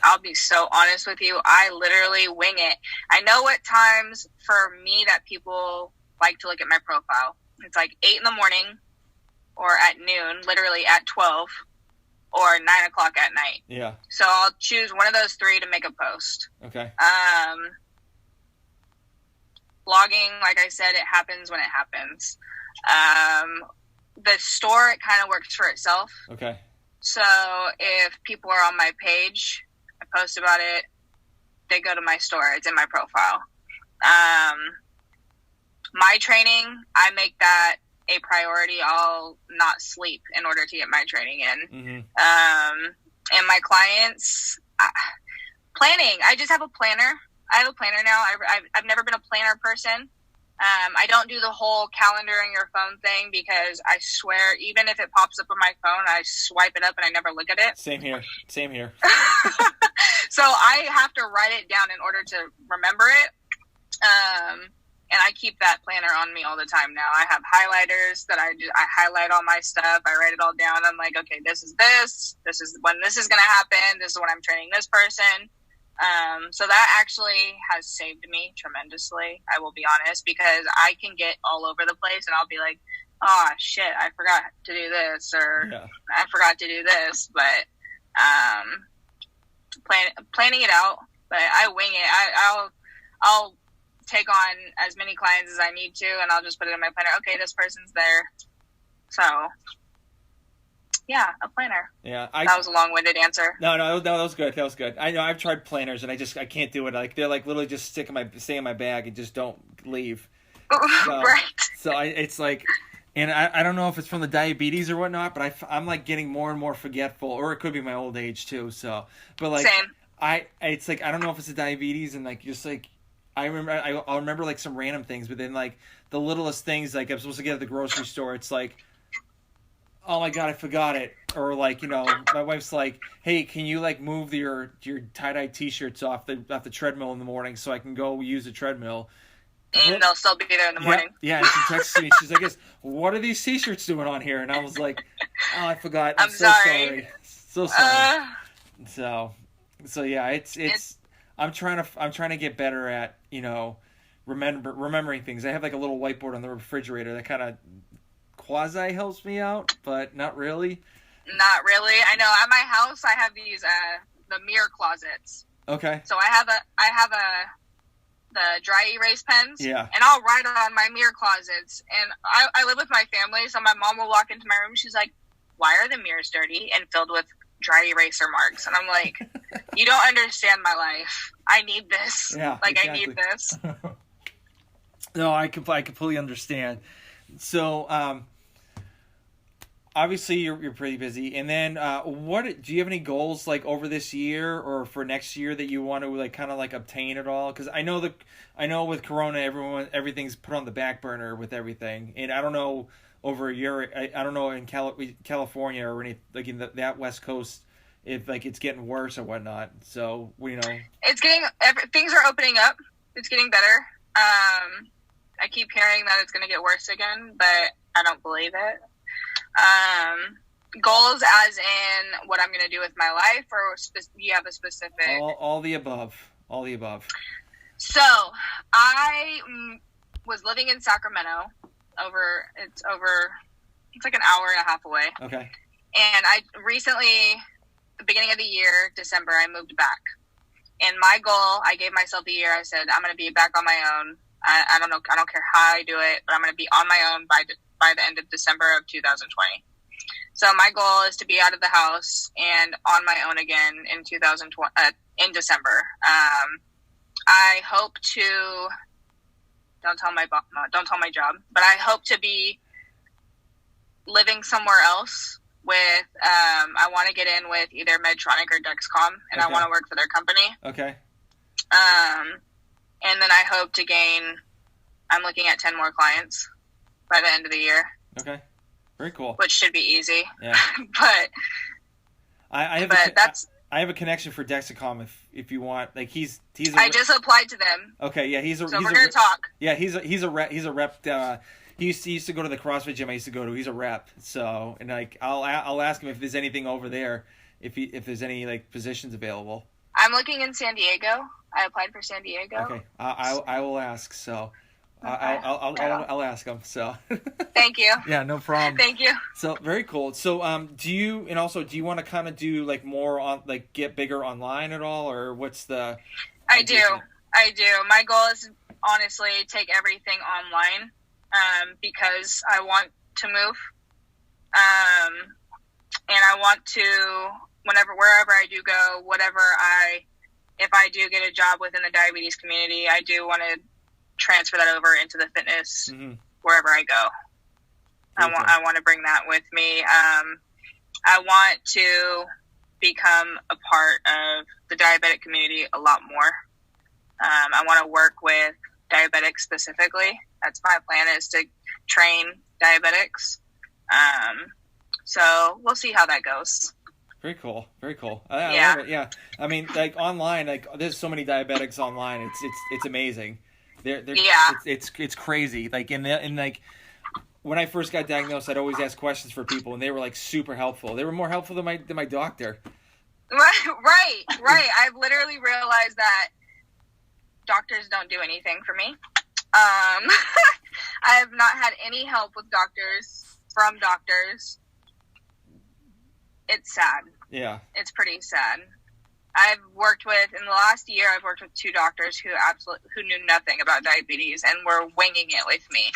B: I'll be so honest with you. I literally wing it. I know what times for me that people like to look at my profile. It's like 8 in the morning or at noon, literally at 12 or 9 o'clock at night.
A: Yeah.
B: So I'll choose one of those three to make a post.
A: Okay.
B: Blogging, like I said, it happens when it happens. The store, it kind of works for itself.
A: Okay.
B: So if people are on my page, I post about it, they go to my store. It's in my profile. My training, I make that a priority. I'll not sleep in order to get my training in. Mm-hmm. And my clients, planning, I just have a planner. I have a planner now. I've never been a planner person. I don't do the whole calendar in your phone thing because I swear, even if it pops up on my phone, I swipe it up and I never look at it.
A: Same here.
B: So I have to write it down in order to remember it. And I keep that planner on me all the time now. I have highlighters that I highlight all my stuff. I write it all down. I'm like, okay, this is when this is going to happen. This is when I'm training this person. So that actually has saved me tremendously, I will be honest, because I can get all over the place and I'll be like, oh shit, I forgot to do this, or I forgot to do this, but planning it out, but I wing it. I'll take on as many clients as I need to, and I'll just put it in my planner. Okay, this person's there. So yeah, a planner.
A: Yeah,
B: that was a long-winded answer.
A: No, that was good. That was good. I know I've tried planners, and I can't do it. Like they're like literally just stay in my bag and just don't leave. So,
B: right.
A: So it's like, and I don't know if it's from the diabetes or whatnot, but I'm like getting more and more forgetful, or it could be my old age too. So, but like,
B: same.
A: it's like I don't know if it's the diabetes and like just like I'll remember like some random things, but then like the littlest things, like I'm supposed to get at the grocery store, it's like, oh my god, I forgot it. Or like, my wife's like, hey, can you like move your tie-dye t-shirts off the treadmill in the morning so I can go use the treadmill.
B: And they'll still be there in the morning.
A: Yeah, and she texts me. She's like, what are these t-shirts doing on here? And I was like, oh, I forgot. I'm so sorry. So sorry. So yeah, it's I'm trying to get better at, remembering things. I have like a little whiteboard on the refrigerator that kind of quasi helps me out, but not really.
B: Not really. I know at my house I have these the mirror closets.
A: Okay.
B: So I have the dry erase pens.
A: Yeah.
B: And I'll write on my mirror closets. And I live with my family, so my mom will walk into my room. She's like, "Why are the mirrors dirty and filled with dry eraser marks?" And I'm like, "You don't understand my life. I need this.
A: Yeah,
B: exactly.
A: I
B: need this."
A: No, I completely understand. So, obviously you're pretty busy. And then, what do you have any goals like over this year or for next year that you want to like kind of like obtain at all? Because I know with Corona, everything's put on the back burner with everything, and I don't know over Europe. I don't know in California or any like in that West Coast if like it's getting worse or whatnot. So
B: it's getting things are opening up. It's getting better. I keep hearing that it's going to get worse again, but I don't believe it. Goals as in what I'm going to do with my life, or you have a specific?
A: All the above. All the above.
B: So I was living in Sacramento. It's like an hour and a half away.
A: Okay.
B: And I recently, the beginning of the year, December, I moved back. And my goal, I gave myself the year. I said, I'm going to be back on my own. I don't know. I don't care how I do it, but I'm going to be on my own by the end of December of 2020. So my goal is to be out of the house and on my own again in 2020 in December. I hope to don't tell my job, but I hope to be living somewhere else with. I want to get in with either Medtronic or Dexcom, and I want to work for their company.
A: Okay.
B: And then I hope to gain. I'm looking at 10 more clients by the end of the year.
A: Okay. Very cool.
B: Which should be easy.
A: Yeah.
B: But
A: I have a connection for Dexcom if you want. Like he's
B: I just applied to them.
A: Okay, yeah,
B: we're gonna talk.
A: Yeah, he's a rep. He used to go to the CrossFit gym I used to go to. He's a rep. So, and like I'll ask him if there's anything over there, if there's any like positions available.
B: I'm looking in San Diego. I applied for San Diego.
A: Okay, I will ask. So, I'll ask him. So.
B: Thank you.
A: Yeah, no problem.
B: Thank you.
A: So very cool. So, do you want to kind of do like more on like get bigger online at all, or what's the?
B: I do. My goal is honestly take everything online, because I want to move, and I want to wherever I do go, if I do get a job within the diabetes community, I do want to transfer that over into the fitness wherever I go. I want to bring that with me. I want to become a part of the diabetic community a lot more. I want to work with diabetics specifically. That's my plan, is to train diabetics. So we'll see how that goes.
A: Very cool. Very cool. I love it. Yeah. I mean, like online, like there's so many diabetics online. It's amazing. It's crazy. Like in like when I first got diagnosed, I'd always ask questions for people, and they were like super helpful. They were more helpful than my doctor.
B: Right. I've literally realized that doctors don't do anything for me. I have not had any help from doctors. It's sad.
A: Yeah. It's
B: pretty sad. In the last year, I've worked with 2 doctors who knew nothing about diabetes and were winging it with me.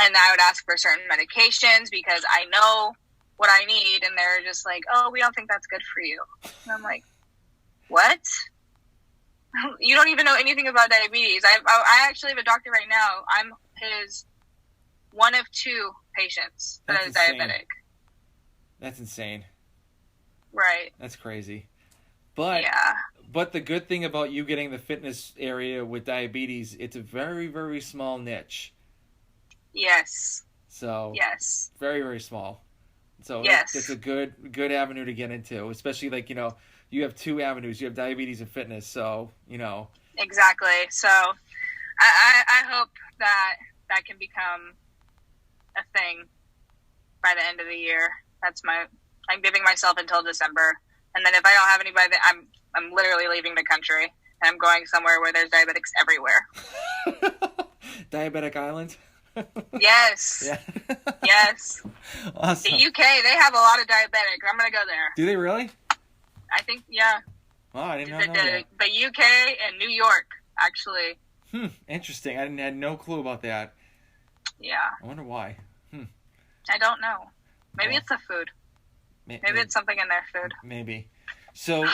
B: And I would ask for certain medications because I know what I need, and they're just like, "Oh, we don't think that's good for you." And I'm like, "What? You don't even know anything about diabetes." I actually have a doctor right now. I'm his one of 2 patients that is diabetic.
A: That's insane.
B: Right.
A: That's crazy. But
B: yeah.
A: But the good thing about you getting the fitness area with diabetes, it's a very, very small niche.
B: Yes.
A: So
B: Yes.
A: very, very small. So
B: yes.
A: it's a good avenue to get into, especially like, you have two avenues. You have diabetes and fitness, so,
B: Exactly. So I hope that can become a thing by the end of the year. I'm giving myself until December. And then if I don't have anybody, I'm literally leaving the country. And I'm going somewhere where there's diabetics everywhere.
A: Diabetic Island?
B: Yes.
A: Yeah.
B: Yes.
A: Awesome.
B: The UK, they have a lot of diabetics. I'm going to go there.
A: Do they really?
B: I think, yeah.
A: Oh, I didn't know that.
B: The UK and New York, actually.
A: Interesting. I had no clue about that.
B: Yeah.
A: I wonder why.
B: I don't know. Maybe it's the food. Maybe it's something in their food.
A: Maybe. So,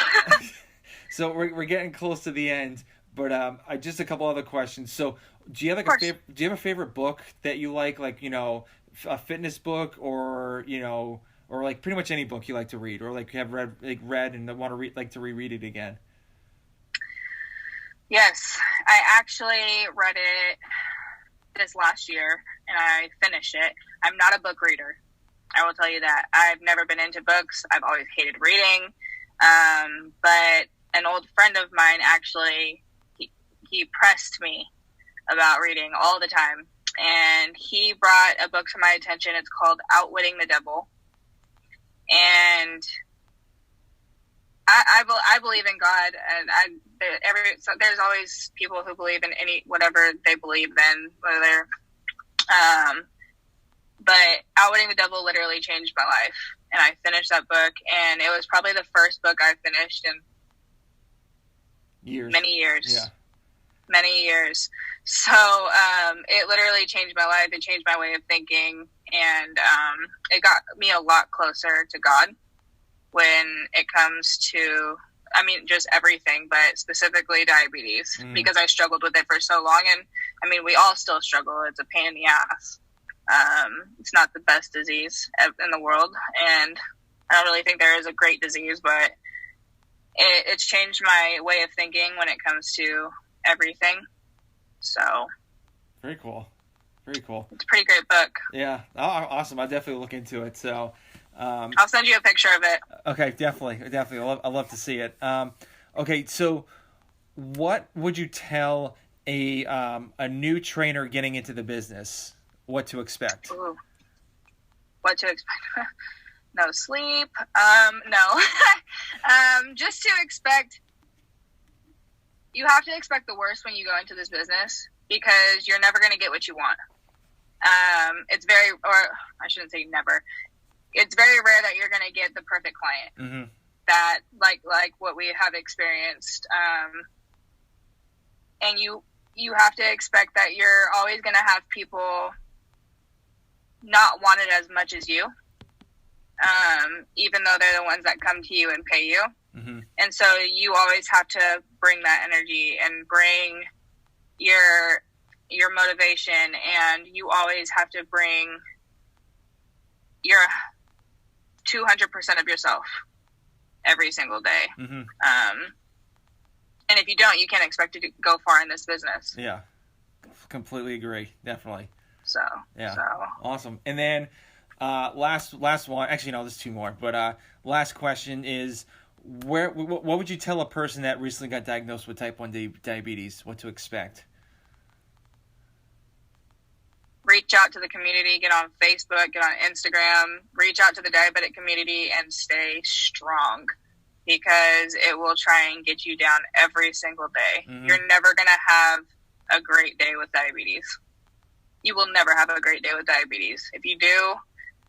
A: so we're getting close to the end, but I just a couple other questions. So, do you have do you have a favorite book that you like a fitness book, or or like pretty much any book you like to read, or like have read and want to to reread it again?
B: Yes, I actually read it this last year and I finished it. I'm not a book reader. I will tell you that. I've never been into books. I've always hated reading. But an old friend of mine actually, he pressed me about reading all the time. And he brought a book to my attention. It's called Outwitting the Devil. And I believe in God, and there's always people who believe in whatever they believe in, whether but Outwitting the Devil literally changed my life, and I finished that book, and it was probably the first book I finished in many years.
A: Yeah.
B: Many years. So it literally changed my life. It changed my way of thinking, and it got me a lot closer to God when it comes to, just everything, but specifically diabetes, because I struggled with it for so long. And we all still struggle. It's a pain in the ass. It's not the best disease in the world. And I don't really think there is a great disease, but it's changed my way of thinking when it comes to everything. So. Very cool. It's a pretty great book.
A: Yeah. Oh, awesome. I'll definitely look into it. So,
B: I'll send you a picture of it.
A: Okay, definitely. I'd love to see it. Okay, so what would you tell a new trainer getting into the business what to expect?
B: Ooh. What to expect? No sleep. No. Just to expect. You have to expect the worst when you go into this business, because you're never going to get what you want. It's very, or I shouldn't say never. It's very rare that you're going to get the perfect client that like what we have experienced. And you have to expect that you're always going to have people not want it as much as you, even though they're the ones that come to you and pay you. And so you always have to bring that energy and bring your motivation, and you always have to bring your 200% of yourself every single day. And if you don't, you can't expect to go far in this business.
A: Yeah, completely agree. Definitely.
B: So
A: yeah, awesome. And then last one. Actually, no, there's two more. But last question is, what would you tell a person that recently got diagnosed with type 1 diabetes what to expect?
B: Reach out to the community, get on Facebook, get on Instagram, reach out to the diabetic community, and stay strong, because it will try and get you down every single day. You're never going to have a great day with diabetes. You will never have a great day with diabetes. If you do,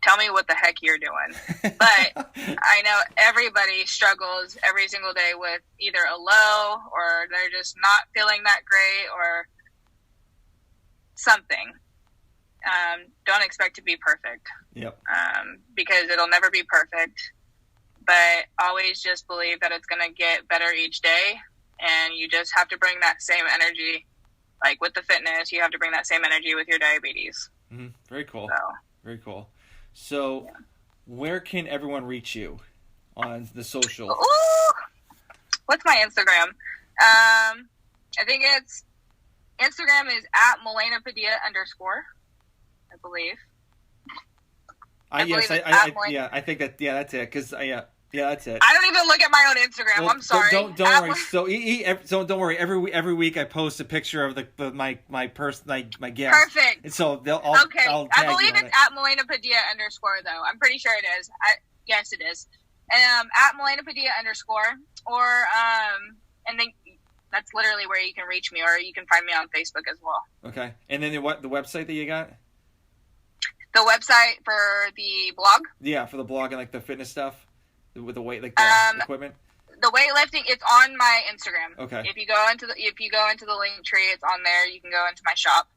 B: tell me what the heck you're doing. But I know everybody struggles every single day with either a low, or they're just not feeling that great, or something. Don't expect to be perfect.
A: Yep.
B: Because it'll never be perfect. But always just believe that it's going to get better each day. And you just have to bring that same energy. Like with the fitness, you have to bring that same energy with your diabetes.
A: Very cool.
B: So.
A: Very cool. So, where can everyone reach you on the socials?
B: Ooh. what's my Instagram? I think it's Instagram is at Malena _, I believe.
A: I think that's it. Cause that's it.
B: I don't even look at my own Instagram.
A: Well,
B: I'm sorry.
A: Don't worry. So don't worry. Every week I post a picture of my guest.
B: Perfect.
A: And so
B: okay.
A: I'll
B: I believe it's at Malena _ though. I'm pretty sure it is. Yes, it is. At Malena _ or and then that's literally where you can reach me, or you can find me on Facebook as well.
A: Okay. And then the website that you got?
B: The website for the blog?
A: Yeah, for the blog and like the fitness stuff with the weight, like the equipment.
B: The weightlifting, it's on my Instagram.
A: Okay.
B: If you go into the link tree, it's on there. You can go into my shop,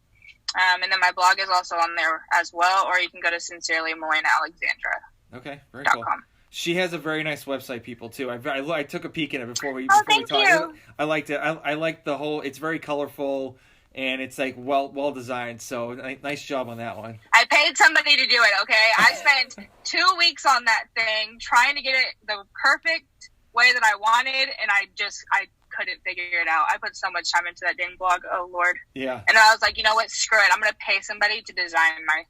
B: and then my blog is also on there as well. Or you can go to Sincerely Malena Alexandra.
A: Okay, very cool.
B: .com.
A: She has a very nice website, people, too. I took a peek in it before we
B: thank
A: talked.
B: You.
A: I liked it. I like the whole. It's very colorful, and it's like well designed. So nice job on that one.
B: I paid somebody to do it. Okay, I spent 2 weeks on that thing trying to get it the perfect way that I wanted, and I couldn't figure it out. I put so much time into that dang blog. Oh Lord.
A: Yeah.
B: And I was like, you know what? Screw it. I'm gonna pay somebody to design my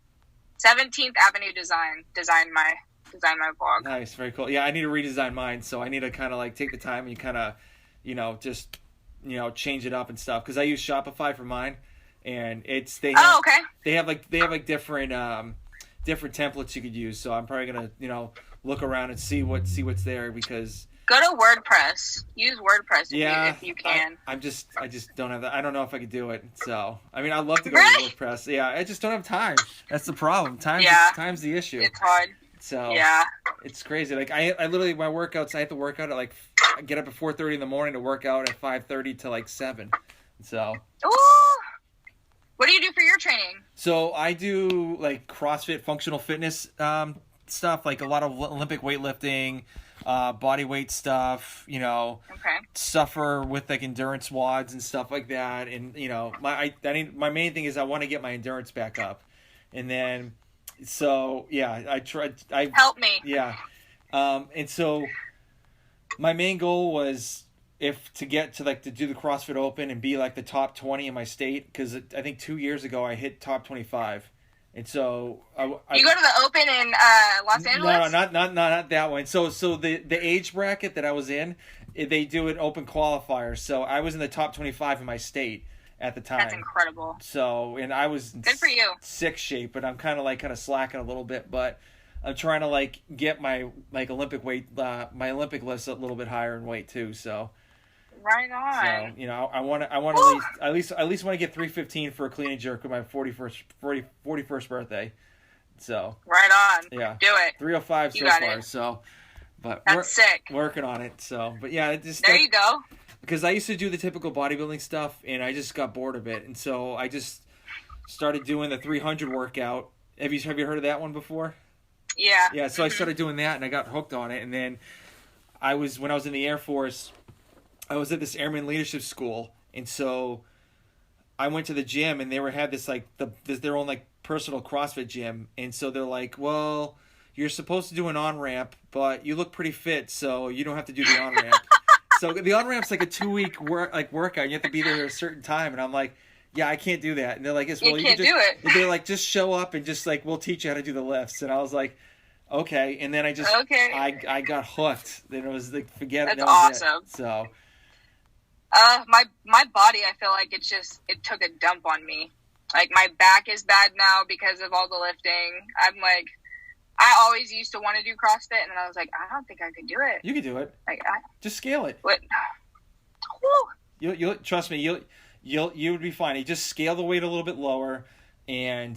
B: 17th Avenue design my blog.
A: Nice, very cool. Yeah, I need to redesign mine, so I need to kind of like take the time and kind of, just change it up and stuff, because I use Shopify for mine, and they have different templates you could use. So I'm probably gonna look around and see what's there, because
B: go to WordPress. Use WordPress if you can.
A: I just don't have that. I don't know if I could do it. So I mean, I'd love to go
B: really?
A: to WordPress. Yeah, I just don't have time. That's the problem. Time's the issue.
B: It's hard.
A: So
B: yeah,
A: it's crazy. Like I literally, my workouts, I have to work out at I get up at 4:30 in the morning to work out at 5:30 to 7. So.
B: Ooh. What do you do for your training?
A: So I do CrossFit, functional fitness stuff, like a lot of Olympic weightlifting, body weight stuff.
B: Okay.
A: Suffer with endurance wads and stuff like that. And my main thing is I want to get my endurance back up, and then. So yeah, I tried.
B: Help me.
A: Yeah, and so my main goal was to get to to do the CrossFit Open and be the top 20 in my state, because I think 2 years ago I hit top 25, and so you
B: go to the Open in Los Angeles?
A: No, not that one. So the age bracket that I was in, they do an Open qualifier. So I was in the top 25 in my state at the time.
B: That's incredible.
A: So, and I was
B: good for you.
A: Sick shape, but I'm kind of slacking a little bit, but I'm trying to get my Olympic weight, my Olympic list a little bit higher in weight too. So,
B: right on.
A: So I want to at least want to get 315 for a clean and jerk with my 41st birthday. So
B: right on.
A: Yeah,
B: do it.
A: 305 so far. So, but
B: that's sick.
A: Working on it. So, but yeah,
B: there you go.
A: Because I used to do the typical bodybuilding stuff, and I just got bored of it, and so I just started doing the 300 workout. Have you heard of that one before?
B: Yeah.
A: Yeah. So I started doing that, and I got hooked on it. And then when I was in the Air Force, I was at this Airman Leadership School, and so I went to the gym, and they had this their own personal CrossFit gym, and so they're like, well, you're supposed to do an on ramp, but you look pretty fit, so you don't have to do the on ramp. So the on-ramp's a 2-week workout. And you have to be there at a certain time. And I'm like, yeah, I can't do that. And they're like, well, you
B: can't
A: can just
B: do it.
A: They're like, just show up and just we'll teach you how to do the lifts. And I was like, okay. And then I got hooked. Then it was forget it.
B: That's awesome.
A: It. So.
B: My body, I feel like it took a dump on me. My back is bad now because of all the lifting. I'm I always used to want to do CrossFit, and then I was like, I don't think I could do it.
A: You could do it. Just scale it.
B: What?
A: You trust me. You would be fine. You just scale the weight a little bit lower, and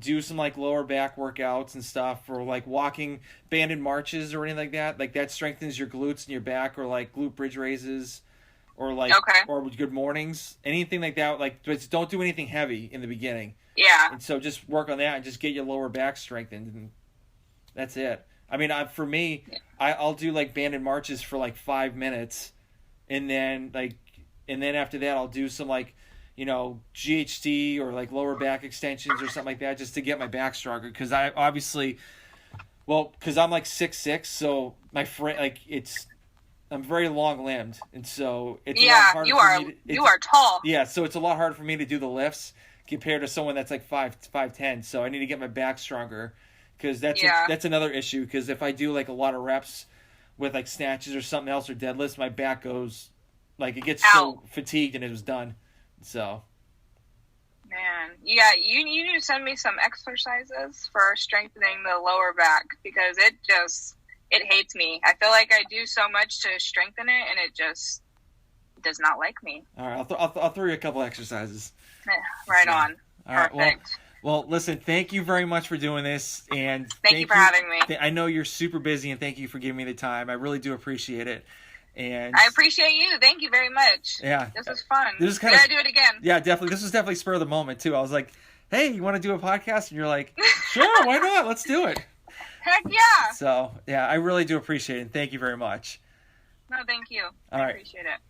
A: do some lower back workouts and stuff, or walking banded marches or anything like that. That strengthens your glutes and your back, or glute bridge raises, or or good mornings, anything like that. Just don't do anything heavy in the beginning.
B: Yeah.
A: And so just work on that and just get your lower back strengthened. And that's it. I mean, for me, I'll do banded marches for 5 minutes, and then after that I'll do some GHD or lower back extensions or something like that, just to get my back stronger. Because I obviously, because I'm 6'6", so my friend I'm very long limbed, and so it's a lot
B: Yeah,
A: harder
B: you
A: for
B: are.
A: me to,
B: You are tall.
A: yeah, so it's a lot harder for me to do the lifts compared to someone that's like 5'10". So I need to get my back stronger, because that's another issue. Because if I do like a lot of reps with like snatches or something else or deadlifts, my back goes like it gets so fatigued and it was done. So.
B: Man, you need to send me some exercises for strengthening the lower back, because it hates me. I feel like I do so much to strengthen it, and it just does not like me.
A: All right, I'll throw you a couple exercises.
B: Right on.
A: All right,
B: perfect.
A: Well, listen, thank you very much for doing this, and
B: thank you for having me.
A: I know you're super busy, and thank you for giving me the time. I really do appreciate it. And
B: I appreciate you. Thank you very much.
A: Yeah,
B: this was fun.
A: This is
B: we gotta do it again.
A: Yeah, definitely. This was definitely spur of the moment too. I was like, "Hey, you want to do a podcast?" And you're like, "Sure, why not? Let's do it."
B: Heck yeah.
A: So yeah, I really do appreciate it. And thank you very much.
B: No, thank you.
A: All right.
B: I appreciate it.